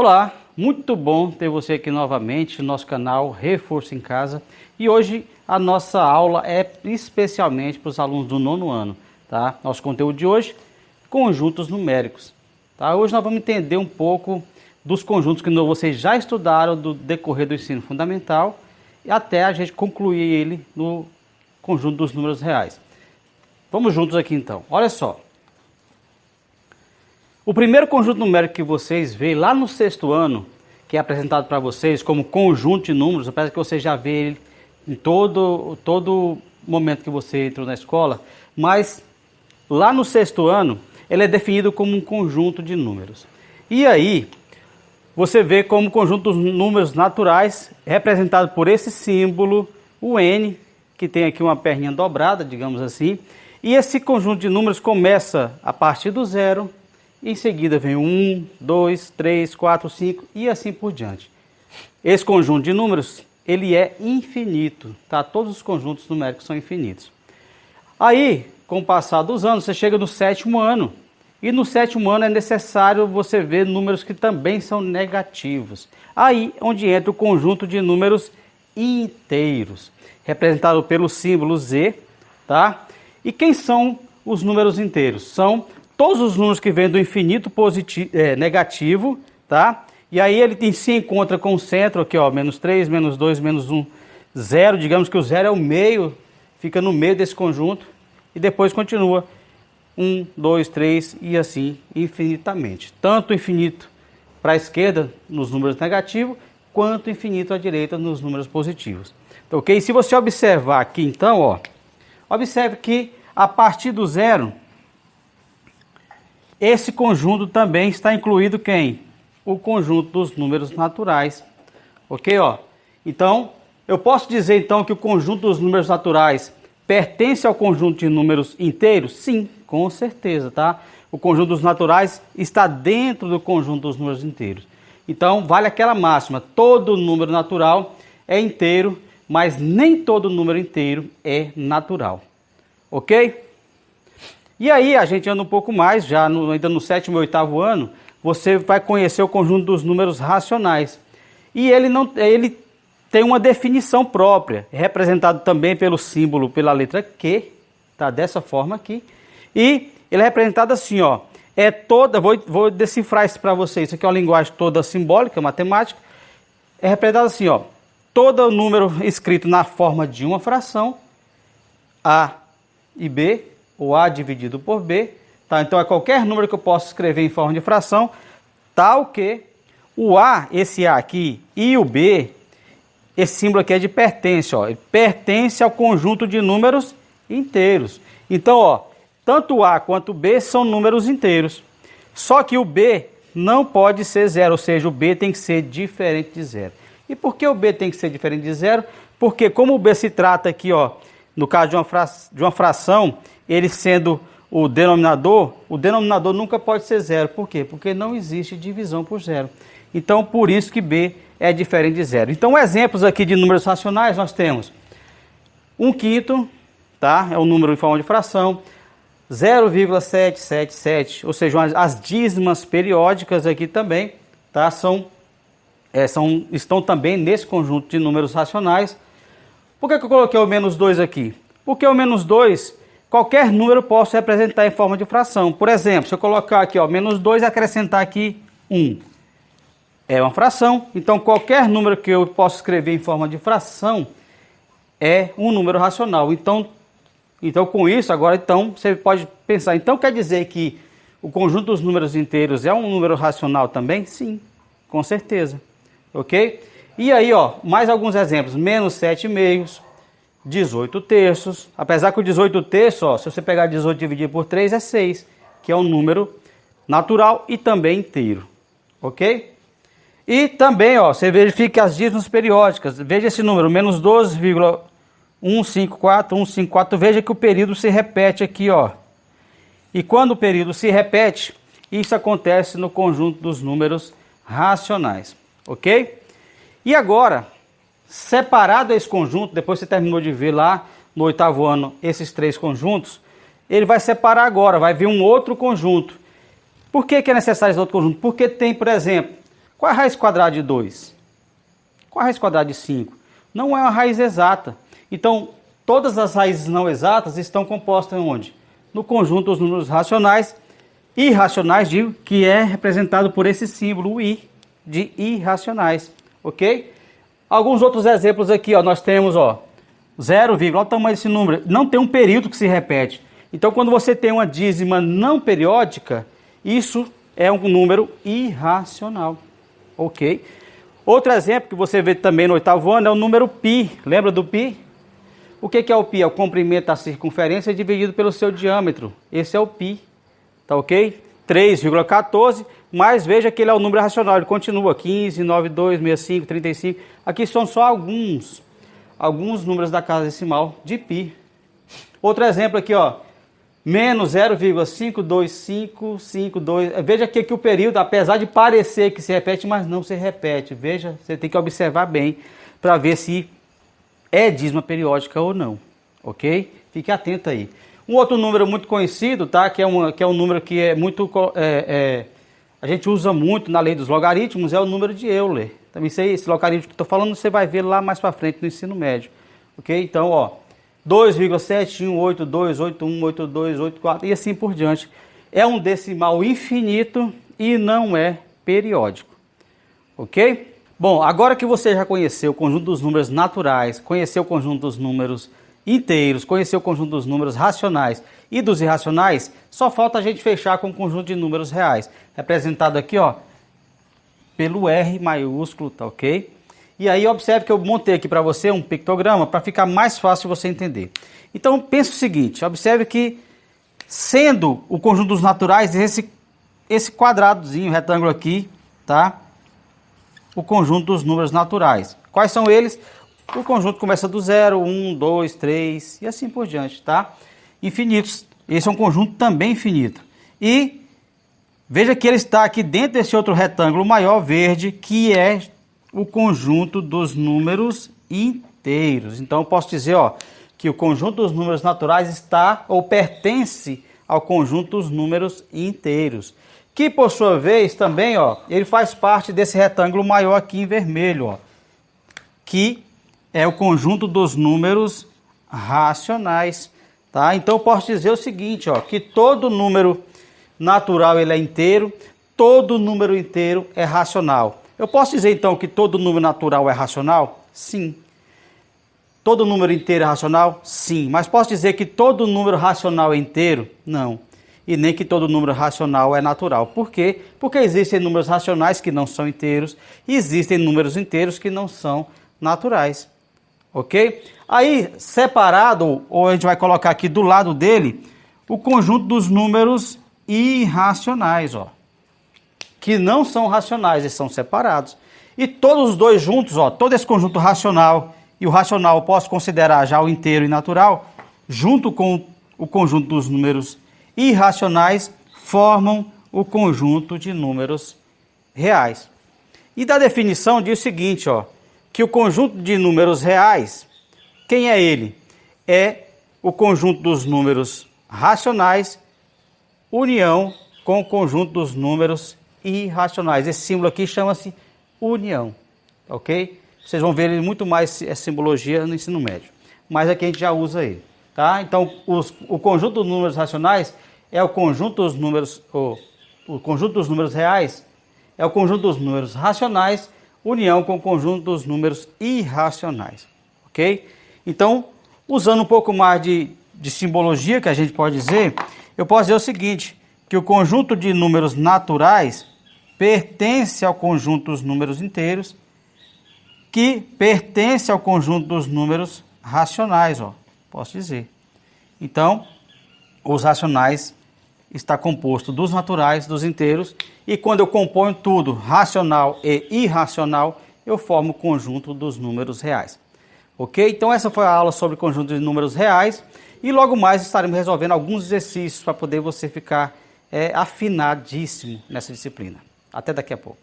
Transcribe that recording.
Olá, muito bom ter você aqui novamente no nosso canal Reforço em Casa. E hoje a nossa aula é especialmente para os alunos do nono ano, tá? Nosso conteúdo de hoje, conjuntos numéricos, tá? Hoje nós vamos entender um pouco dos conjuntos que vocês já estudaram do decorrer do ensino fundamental e até a gente concluir ele no conjunto dos números reais. Vamos juntos aqui então. Olha só. O primeiro conjunto numérico que vocês veem lá no sexto ano, que é apresentado para vocês como conjunto de números, apesar que você já vê ele em todo momento que você entrou na escola, mas lá no sexto ano ele é definido como um conjunto de números. E aí você vê como conjunto dos números naturais, representado por esse símbolo, o N, que tem aqui uma perninha dobrada, digamos assim, e esse conjunto de números começa a partir do zero. Em seguida vem 1, 2, 3, 4, 5 e assim por diante. Esse conjunto de números, ele é infinito, tá? Todos os conjuntos numéricos são infinitos. Aí, com o passar dos anos, você chega no sétimo ano. E no sétimo ano é necessário você ver números que também são negativos. Aí, onde entra o conjunto de números inteiros, representado pelo símbolo Z, tá? E quem são os números inteiros? São todos os números que vêm do infinito positivo, negativo, tá? E aí ele se encontra com o centro aqui, ó, menos 3, menos 2, menos 1, 0. Digamos que o zero é o meio, fica no meio desse conjunto. E depois continua 1, 2, 3 e assim infinitamente. Tanto infinito para a esquerda nos números negativos, quanto infinito à direita nos números positivos. Então, ok? Se você observar aqui então, ó, observe que a partir do zero, esse conjunto também está incluído quem? O conjunto dos números naturais. Ok, ó? Então, eu posso dizer então que o conjunto dos números naturais pertence ao conjunto de números inteiros? Sim, com certeza, tá? O conjunto dos naturais está dentro do conjunto dos números inteiros. Então, vale aquela máxima, todo número natural é inteiro, mas nem todo número inteiro é natural. Ok? E aí, a gente anda um pouco mais, ainda no sétimo e oitavo ano, você vai conhecer o conjunto dos números racionais. E ele tem uma definição própria, representado também pelo símbolo, pela letra Q, tá? Dessa forma aqui. E ele é representado assim, ó, vou decifrar isso para vocês, isso aqui é uma linguagem toda simbólica, matemática, é representado assim, ó, todo número escrito na forma de uma fração, A e B, o A dividido por B, tá? Então é qualquer número que eu possa escrever em forma de fração, tal que o A, esse A aqui, e o B, esse símbolo aqui é de pertence, ó, ele pertence ao conjunto de números inteiros. Então, ó, tanto o A quanto o B são números inteiros, só que o B não pode ser zero, ou seja, o B tem que ser diferente de zero. E por que o B tem que ser diferente de zero? Porque como o B se trata aqui, ó, no caso de uma fração, ele sendo o denominador nunca pode ser zero. Por quê? Porque não existe divisão por zero. Então, por isso que B é diferente de zero. Então, exemplos aqui de números racionais, nós temos 1/5, tá? É um número em forma de fração, 0,777, ou seja, as dízimas periódicas aqui também, tá? Estão também nesse conjunto de números racionais. Por que eu coloquei o menos 2 aqui? Porque o menos 2, qualquer número eu posso representar em forma de fração. Por exemplo, se eu colocar aqui, ó, menos 2 e acrescentar aqui 1, é uma fração. Então, qualquer número que eu possa escrever em forma de fração é um número racional. Então com isso, agora, então, você pode pensar, então quer dizer que o conjunto dos números inteiros é um número racional também? Sim, com certeza. Ok? E aí, ó, mais alguns exemplos. Menos 7/2, 18 terços. Apesar que o 18 terços, ó, se você pegar 18 e dividir por 3, é 6, que é um número natural e também inteiro. Ok? E também, ó, você verifica as dízimas periódicas. Veja esse número, menos 12,154, veja que o período se repete aqui, ó. E quando o período se repete, isso acontece no conjunto dos números racionais. Ok? E agora, separado esse conjunto, depois você terminou de ver lá no oitavo ano esses três conjuntos, ele vai separar agora, vai vir um outro conjunto. Por que é necessário esse outro conjunto? Porque tem, por exemplo, Qual é a raiz quadrada de 2? Qual é a raiz quadrada de 5? Não é uma raiz exata. Então, todas as raízes não exatas estão compostas onde? No conjunto dos números racionais e irracionais, digo, que é representado por esse símbolo, o i, de irracionais, ok? Alguns outros exemplos aqui, ó, nós temos, ó, 0, olha o tamanho desse número, não tem um período que se repete. Então, quando você tem uma dízima não periódica, isso é um número irracional, ok? Outro exemplo que você vê também no 8º ano é o número π. Lembra do π? O que é o π? É o comprimento da circunferência dividido pelo seu diâmetro. Esse é o π, tá ok? 3,14, mas veja que ele é o número racional, ele continua 15, 92, 65, 35. Aqui são só alguns números da casa decimal de π. Outro exemplo aqui, ó, menos 0,52552. Veja aqui que o período, apesar de parecer que se repete, mas não se repete. Veja, você tem que observar bem para ver se é dízima periódica ou não, ok? Fique atento aí. Um outro número muito conhecido, tá? Que é um número que é muito... a gente usa muito na lei dos logaritmos, é o número de Euler. Também esse logaritmo que estou falando, você vai ver lá mais para frente no ensino médio, ok? Então, ó, 2,7182818284 e assim por diante. É um decimal infinito e não é periódico, ok? Bom, agora que você já conheceu o conjunto dos números naturais, conheceu o conjunto dos números inteiros, conheceu o conjunto dos números racionais e dos irracionais, só falta a gente fechar com o conjunto de números reais, representado aqui, ó, pelo R maiúsculo, tá ok? E aí observe que eu montei aqui para você um pictograma para ficar mais fácil você entender. Então pense o seguinte, observe que sendo o conjunto dos naturais esse quadradozinho, retângulo aqui, tá? O conjunto dos números naturais. Quais são eles? O conjunto começa do 0, 1, 2, 3 e assim por diante, tá? Infinitos. Esse é um conjunto também infinito. E veja que ele está aqui dentro desse outro retângulo maior verde, que é o conjunto dos números inteiros. Então eu posso dizer, ó, que o conjunto dos números naturais está ou pertence ao conjunto dos números inteiros. Que por sua vez também, ó, ele faz parte desse retângulo maior aqui em vermelho, ó, que é o conjunto dos números racionais, tá? Então eu posso dizer o seguinte, ó, que todo número natural ele é inteiro, todo número inteiro é racional. Eu posso dizer então que todo número natural é racional? Sim. Todo número inteiro é racional? Sim. Mas posso dizer que todo número racional é inteiro? Não. E nem que todo número racional é natural. Por quê? Porque existem números racionais que não são inteiros e existem números inteiros que não são naturais. Ok? Aí, separado, ou a gente vai colocar aqui do lado dele, o conjunto dos números irracionais, ó, que não são racionais, eles são separados. E todos os dois juntos, ó, todo esse conjunto racional e o racional eu posso considerar já o inteiro e natural, junto com o conjunto dos números irracionais, formam o conjunto de números reais. E da definição diz o seguinte, ó, que o conjunto de números reais, quem é ele? É o conjunto dos números racionais, união com o conjunto dos números irracionais. Esse símbolo aqui chama-se união, ok? Vocês vão ver muito mais essa simbologia no ensino médio, mas aqui a gente já usa ele, tá? Então, o conjunto dos números racionais é o conjunto dos números, o conjunto dos números reais é o conjunto dos números racionais, união com o conjunto dos números irracionais, ok? Então, usando um pouco mais de simbologia, que a gente pode dizer, eu posso dizer o seguinte, que o conjunto de números naturais pertence ao conjunto dos números inteiros, que pertence ao conjunto dos números racionais, ó, posso dizer. Então, os racionais está composto dos naturais, dos inteiros, e quando eu componho tudo, racional e irracional, eu formo o conjunto dos números reais. Ok? Então essa foi a aula sobre conjunto de números reais, e logo mais estaremos resolvendo alguns exercícios para poder você ficar afinadíssimo nessa disciplina. Até daqui a pouco.